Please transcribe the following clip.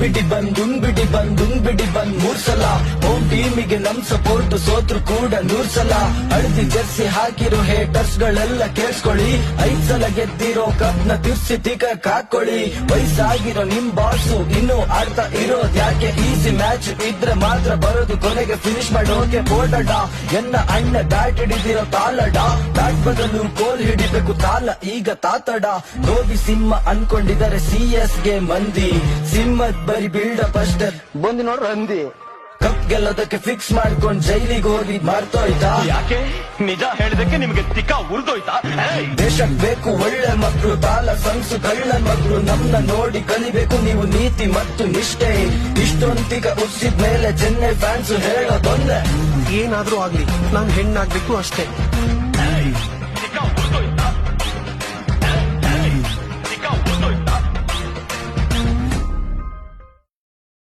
ಉಂಬಿಡಿ ಬಂದ್ 3 ಸಲ ಹೋಮ್ ಟೀಮಿಗೆ ನಮ್ ಸಪೋರ್ಟ್ ಸೋತ್ರು ಕೂಡ 100 ಸಲ ಹಳದಿ ಜರ್ಸಿ ಹಾಕಿರೋ ಹೇಟರ್ಸ್ ಗಳೆಲ್ಲ ಕೇಳಿಸ್ಕೊಳ್ಳಿ 5 ಸಲ ಗೆದ್ದಿರೋ ಕಪ್ ನ ತಿರ್ಸಿ ತಿಕಕ್ ಹಾಕೊಳ್ಳಿ ವಯಸ್ಸಾಗಿರೋ ನಿಮ್ ಬಾಸು ಇನ್ನು ಆಡ್ತಾ ಇರೋದ್ ಯಾಕೆ ಈಸಿ ಮ್ಯಾಚ್ ಇದ್ರೆ ಮಾತ್ರ ಬರೋದು ಕೊನೆಗೆ ಫಿನಿಶ್ ಮಾಡೋಕೆ ಓಡಾಡ ಎನ್ನ ಅಣ್ಣ ಬ್ಯಾಟ್ ಹಿಡಿದಿರೋ ತಾಲಡ ಬ್ಯಾಟ್ ಬದಲು ಗೋಲ್ ಹಿಡಿಬೇಕು ತಾಲ ಈಗ ತಾತಡ ಗೋಬಿ ಸಿಂಹ ಅನ್ಕೊಂಡಿದ್ದಾರೆ CS ಗೆ ಮಂದಿ ಸಿಂಹದ್ ಬರಿ ಬಿಲ್ಡಪ್ ಅಷ್ಟೇ ಬಂದು ನೋಡ್ರ ಹಂದಿ ಕಪ್ ಗೆಲ್ಲೋದಕ್ಕೆ ಫಿಕ್ಸ್ ಮಾಡ್ಕೊಂಡ್ ಜೈಲಿಗೆ ಹೋಗಿ ಮಾರ್ತೋಯ್ತಾ ಯಾಕೆ ನಿಜ ಹೇಳಿದಕ್ಕೆ ನಿಮ್ಗೆ ತಿಕ್ಕ ಉರ್ದೋಯ್ತಾ ದೇಶಕ್ ಬೇಕು ಒಳ್ಳೆ ಮಕ್ಕಳು ತಾಲ ಸಂಸು ಕಳ್ಳ ಮಕ್ಕಳು ನಮ್ನ ನೋಡಿ ಕಲಿಬೇಕು ನೀವು ನೀತಿ ಮತ್ತು ನಿಷ್ಠೆ ಇಷ್ಟೊಂದಿಗ ಉರ್ಸಿದ್ಮೇಲೆ ಚೆನ್ನೈ ಫ್ಯಾನ್ಸ್ ಹೇಳೋದೊಂದೆ ಏನಾದ್ರೂ ಆಗ್ಲಿ ನಾನ್ ಹೆಣ್ಣಾಗ್ಬೇಕು ಅಷ್ಟೇ.